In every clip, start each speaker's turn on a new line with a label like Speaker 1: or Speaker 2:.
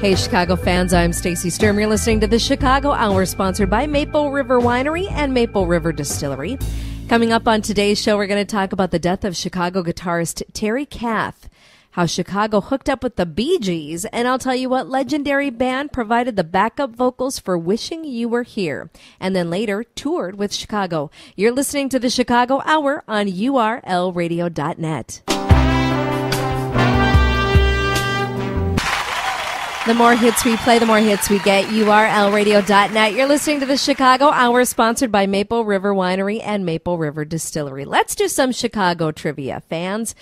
Speaker 1: Hey, Chicago fans, I'm Stacey Sturm. You're listening to the Chicago Hour, sponsored by Maple River Winery and Maple River Distillery. Coming up on today's show, we're going to talk about the death of Chicago guitarist Terry Kath, how Chicago hooked up with the Bee Gees, and I'll tell you what legendary band provided the backup vocals for Wishing You Were Here, and then later toured with Chicago. You're listening to the Chicago Hour on urlradio.net. The more hits we play, the more hits we get. urlradio.net. You're listening to the Chicago Hour, sponsored by Maple River Winery and Maple River Distillery. Let's do some Chicago trivia, fans.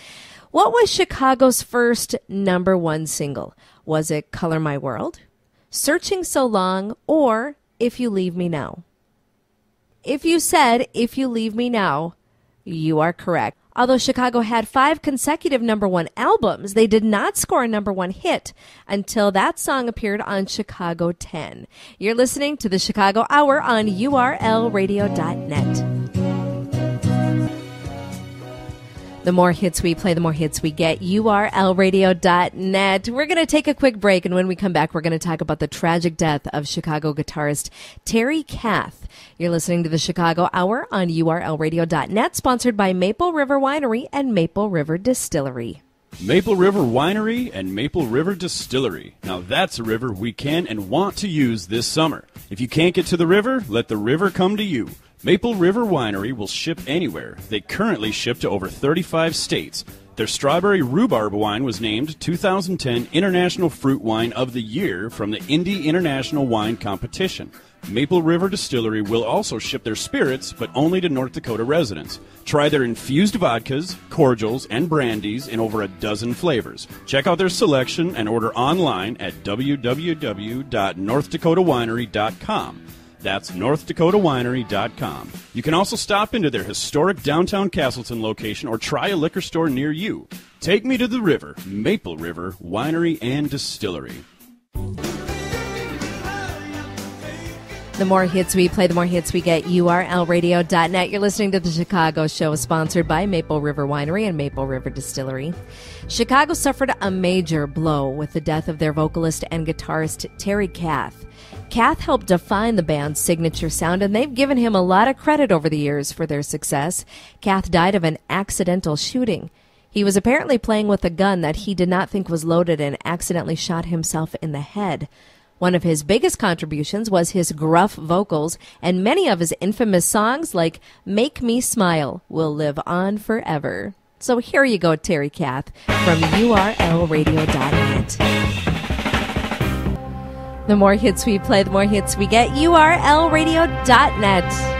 Speaker 1: What was Chicago's first #1 single? Was it Color My World, Searching So Long, or If You Leave Me Now? If you said If You Leave Me Now, you are correct. Although Chicago had 5 consecutive #1 albums, they did not score a #1 hit until that song appeared on Chicago 10. You're listening to the Chicago Hour on urlradio.net. The more hits we play, the more hits we get. urlradio.net. We're going to take a quick break, and when we come back, we're going to talk about the tragic death of Chicago guitarist Terry Kath. You're listening to the Chicago Hour on urlradio.net, sponsored by Maple River Winery and Maple River Distillery.
Speaker 2: Maple River Winery and Maple River Distillery. Now that's a river we can and want to use this summer. If you can't get to the river, let the river come to you. Maple River Winery will ship anywhere. They currently ship to over 35 states. Their strawberry rhubarb wine was named 2010 International Fruit Wine of the Year from the Indy International Wine Competition. Maple River Distillery will also ship their spirits, but only to North Dakota residents. Try their infused vodkas, cordials, and brandies in over a dozen flavors. Check out their selection and order online at www.northdakotawinery.com. That's northdakotawinery.com. You can also stop into their historic downtown Castleton location or try a liquor store near you. Take me to the river, Maple River Winery and Distillery.
Speaker 1: The more hits we play, the more hits we get. urlradio.net. You're listening to the Chicago Show, sponsored by Maple River Winery and Maple River Distillery. Chicago suffered a major blow with the death of their vocalist and guitarist Terry Kath. Kath helped define the band's signature sound, and they've given him a lot of credit over the years for their success. Kath died of an accidental shooting. He was apparently playing with a gun that he did not think was loaded and accidentally shot himself in the head. One of his biggest contributions was his gruff vocals, and many of his infamous songs like Make Me Smile will live on forever. So here you go, Terry Kath, from urlradio.net. The more hits we play, the more hits we get. urlradio.net.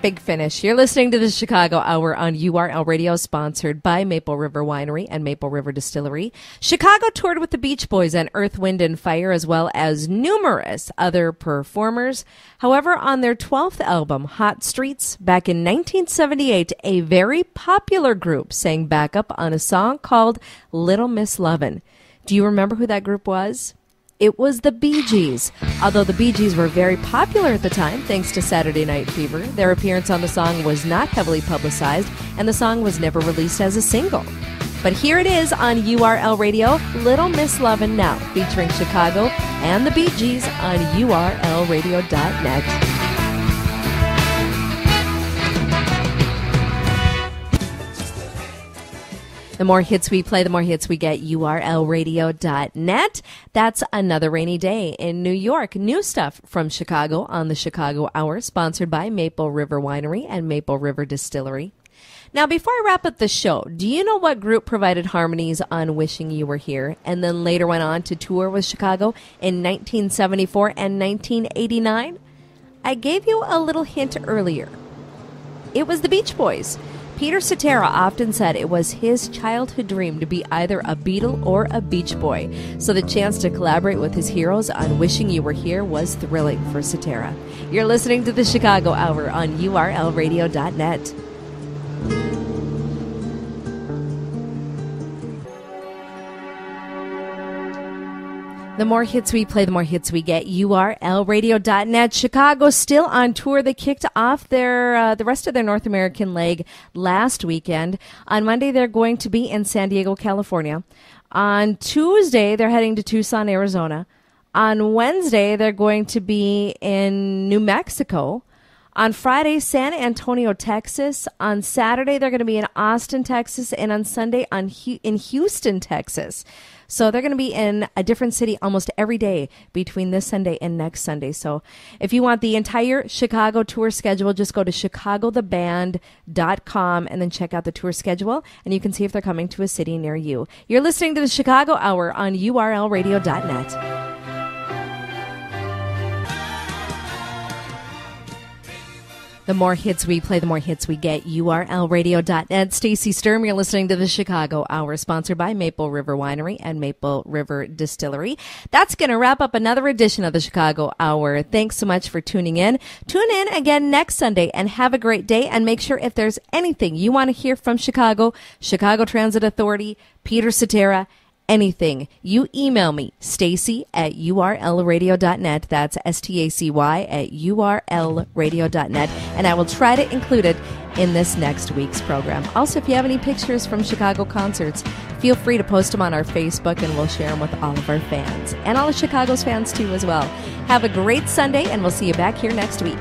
Speaker 1: Big finish. You're listening to the Chicago Hour on URL Radio, sponsored by Maple River Winery and Maple River Distillery. Chicago toured with the Beach Boys and Earth, Wind and Fire, as well as numerous other performers. However, on their 12th album, Hot Streets, back in 1978, a very popular group sang backup on a song called Little Miss Lovin'. Do you remember who that group was? It was the Bee Gees. Although the Bee Gees were very popular at the time, thanks to Saturday Night Fever, their appearance on the song was not heavily publicized, and the song was never released as a single. But here it is on URL Radio, Little Miss Lovin' Now, featuring Chicago and the Bee Gees on urlradio.net. The more hits we play, the more hits we get. urlradio.net. That's Another Rainy Day in New York. New stuff from Chicago on the Chicago Hour, sponsored by Maple River Winery and Maple River Distillery. Now, before I wrap up the show, do you know what group provided harmonies on Wishing You Were Here and then later went on to tour with Chicago in 1974 and 1989? I gave you a little hint earlier. It was the Beach Boys. Peter Cetera often said it was his childhood dream to be either a Beatle or a Beach Boy, so the chance to collaborate with his heroes on Wishing You Were Here was thrilling for Cetera. You're listening to the Chicago Hour on urlradio.net. The more hits we play, the more hits we get. URLradio.net. Chicago still on tour. They kicked off the rest of their North American leg last weekend. On Monday, they're going to be in San Diego, California. On Tuesday, they're heading to Tucson, Arizona. On Wednesday, they're going to be in New Mexico. On Friday, San Antonio, Texas. On Saturday, they're going to be in Austin, Texas. And on Sunday, in Houston, Texas. So they're going to be in a different city almost every day between this Sunday and next Sunday. So if you want the entire Chicago tour schedule, just go to chicagotheband.com and then check out the tour schedule, and you can see if they're coming to a city near you. You're listening to the Chicago Hour on URLradio.net. The more hits we play, the more hits we get. URLradio.net. Stacey Sturm, you're listening to the Chicago Hour, sponsored by Maple River Winery and Maple River Distillery. That's going to wrap up another edition of the Chicago Hour. Thanks so much for tuning in. Tune in again next Sunday and have a great day. And make sure if there's anything you want to hear from Chicago, Chicago Transit Authority, Peter Cetera, anything, you email me, Stacy@urlradio.net. That's STACY@urlradio.net. And I will try to include it in this next week's program. Also, if you have any pictures from Chicago concerts, feel free to post them on our Facebook, and we'll share them with all of our fans. And all of Chicago's fans, too, as well. Have a great Sunday, and we'll see you back here next week.